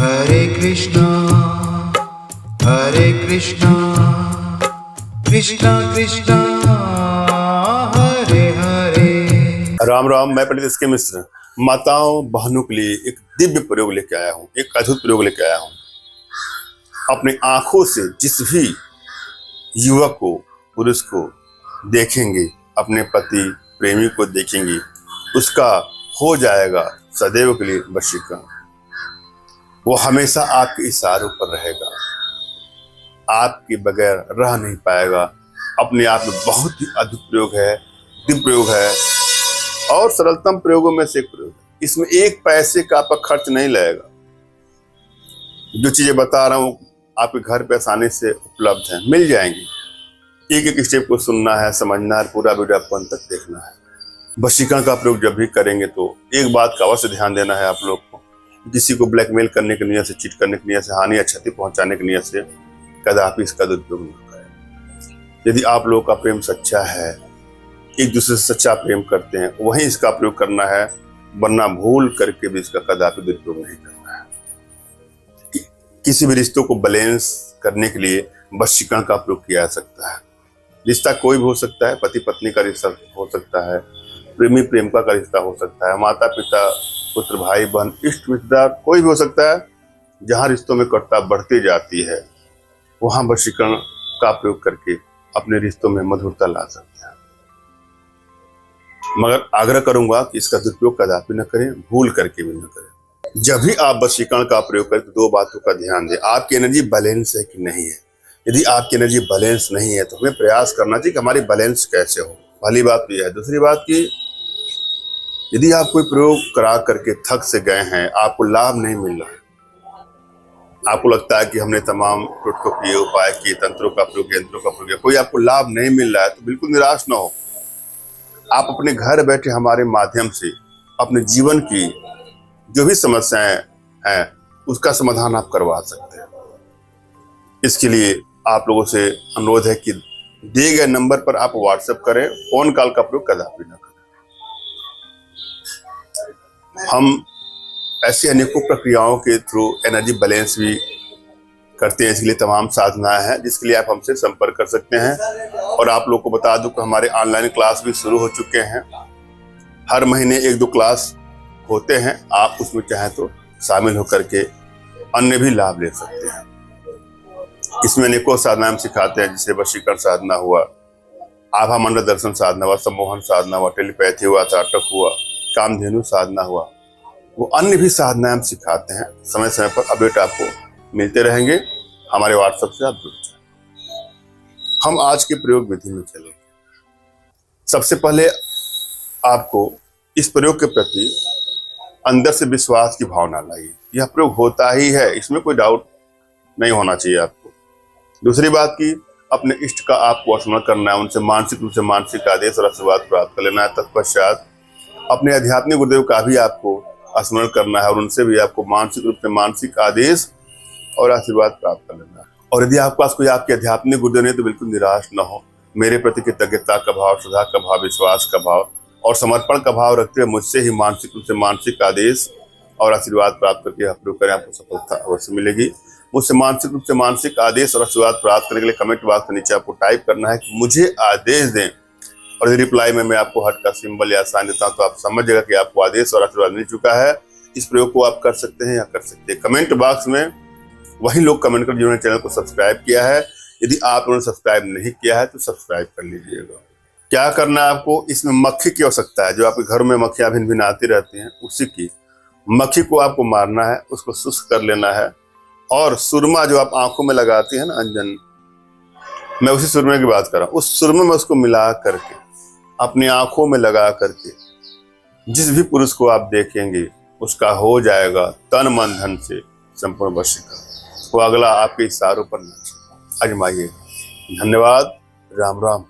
हरे कृष्णा कृष्णा कृष्णा हरे हरे। राम राम। मैं पंडित एस.के. मिश्र माताओं बहनों के लिए एक दिव्य प्रयोग लेके आया हूँ, एक अद्भुत प्रयोग लेके आया हूँ। अपनी आंखों से जिस भी युवक को, पुरुष को देखेंगे, अपने पति प्रेमी को देखेंगे, उसका हो जाएगा सदैव के लिए वशीकरण। वो हमेशा आपके इशारों पर रहेगा, आपके बगैर रह नहीं पाएगा। अपने आप में बहुत ही अद्भुत प्रयोग है, दिव्य प्रयोग है और सरलतम प्रयोगों में से एक प्रयोग है। इसमें एक पैसे का आपका खर्च नहीं लगेगा। जो चीजें बता रहा हूँ आपके घर पे आसानी से उपलब्ध हैं, मिल जाएंगी। एक एक स्टेप को सुनना है, समझना है, पूरा वीडियो आपको अंत तक देखना है। वशीकरण का प्रयोग जब भी करेंगे तो एक बात का अवश्य ध्यान देना है आप लोग को। किसी को ब्लैकमेल करने की नियत से, चीट करने की नियत से, हानि या क्षति पहुंचाने की नियत से कदापि इसका दुरुपयोग न करें। यदि आप लोगों का प्रेम सच्चा है, एक दूसरे से सच्चा प्रेम करते हैं, वहीं इसका प्रयोग करना है, वरना भूल करके भी इसका कदापि दुरुपयोग नहीं करना है। किसी भी रिश्तों को बैलेंस करने के लिए वशीकरण का प्रयोग किया जा सकता है। रिश्ता कोई भी हो सकता है, पति पत्नी का रिश्ता हो सकता है, प्रेमी प्रेमिका का रिश्ता हो सकता है, माता पिता पुत्र भाई बहन इष्ट रिश्तेदार कोई भी हो सकता है। जहाँ रिश्तों में कटुता बढ़ती जाती है वहाँ वशीकरण का प्रयोग करके अपने रिश्तों में मधुरता ला सकते हैं। मगर आग्रह करूंगा कि इसका दुरुपयोग कदापि न करें, भूल करके भी न करें। जब भी आप वशीकरण का प्रयोग करें तो दो बातों का ध्यान दें। आपकी एनर्जी बैलेंस है कि नहीं है। यदि आपकी एनर्जी बैलेंस नहीं है तो हमें प्रयास करना चाहिए कि हमारी बैलेंस कैसे हो। पहली बात तो यह है। दूसरी बात कि यदि आप कोई प्रयोग करा करके थक से गए हैं, आपको लाभ नहीं मिल रहा है, आपको लगता है कि हमने तमाम टोटकों किए, उपाय किए, तंत्रों का प्रयोग, यंत्रों का प्रयोग किया, कोई आपको लाभ नहीं मिल रहा है, तो बिल्कुल निराश ना हो। आप अपने घर बैठे हमारे माध्यम से अपने जीवन की जो भी समस्याएं हैं उसका समाधान आप करवा सकते हैं। इसके लिए आप लोगों से अनुरोध है कि दिए गए नंबर पर आप व्हाट्सएप करें, फोन कॉल का प्रयोग कदापि न करें। हम ऐसी अनेकों प्रक्रियाओं के थ्रू एनर्जी बैलेंस भी करते हैं। इसके लिए तमाम साधनाएं हैं जिसके लिए आप हमसे संपर्क कर सकते हैं। और आप लोग को बता दूं कि हमारे ऑनलाइन क्लास भी शुरू हो चुके हैं। हर महीने 1-2 क्लास होते हैं, आप उसमें चाहें तो शामिल होकर के अन्य भी लाभ ले सकते हैं। इसमें अनेकों साधना हम सिखाते हैं, जैसे वशीकरण साधना हुआ, आभा मंडल दर्शन साधना हुआ, सम्मोहन साधना हुआ, टेलीपैथी हुआ, त्राटक हुआ, कामधेनु साधना हुआ, वो अन्य भी साधनाएं हम सिखाते हैं। समय समय पर अपडेट आपको मिलते रहेंगे। हमारे व्हाट्सएप से आप जुड़ जाए। हम आज के प्रयोग विधि में चलेंगे। सबसे पहले आपको इस प्रयोग के प्रति अंदर से विश्वास की भावना लाइए। यह प्रयोग होता ही है, इसमें कोई डाउट नहीं होना चाहिए आपको। दूसरी बात की अपने इष्ट का आपको स्मरण करना है, उनसे मानसिक रूप से मानसिक आदेश और आशीर्वाद प्राप्त कर लेना है। तत्पश्चात अपने आध्यात्मिक गुरुदेव का भी आपको स्मरण करना है और उनसे भी आपको मानसिक रूप से मानसिक आदेश और आशीर्वाद प्राप्त कर लेना है। और यदि आपके पास कोई आपके आध्यात्मिक गुरुदेव नहीं तो बिल्कुल निराश न हो। मेरे प्रति कृतज्ञता का भाव, श्रद्धा का भाव, विश्वास का भाव और समर्पण का भाव रखते हुए मुझसे ही मानसिक रूप से मानसिक आदेश और आशीर्वाद प्राप्त करके आप प्रयोग करें, आपको सफलता अवश्य मिलेगी। मुझसे मानसिक रूप से मानसिक आदेश और आशीर्वाद प्राप्त करने के लिए कमेंट बॉक्स के नीचे आपको टाइप करना है कि मुझे आदेश दें, और यदि रिप्लाई में मैं आपको हार्ट का सिंबल या साइन देता हूं तो आप समझ जाएगा कि आपको आदेश और आशीर्वाद मिल चुका है। इस प्रयोग को आप कर सकते हैं या कर सकते हैं। कमेंट बॉक्स में वही लोग कमेंट कर जिन्होंने चैनल को सब्सक्राइब किया है। यदि आप उन्होंने सब्सक्राइब नहीं किया है तो सब्सक्राइब कर लीजिएगा। क्या करना है आपको, इसमें मक्खी की आवश्यकता है। जो आपके घर में मक्खियां भिन भिन आती रहती हैं, उसी की मक्खी को आपको मारना है, उसको शुष्क कर लेना है। और सुरमा जो आप आंखों में लगाती है ना, अंजन, मैं उसी सुरमे की बात कर रहा हूँ। उस सुरमे में उसको मिला करके अपनी आंखों में लगा करके जिस भी पुरुष को आप देखेंगे उसका हो जाएगा तन मन धन से संपूर्ण वशीकरण। वो अगला आपके इशारों पर नाचे। आजमाइए। धन्यवाद। राम राम।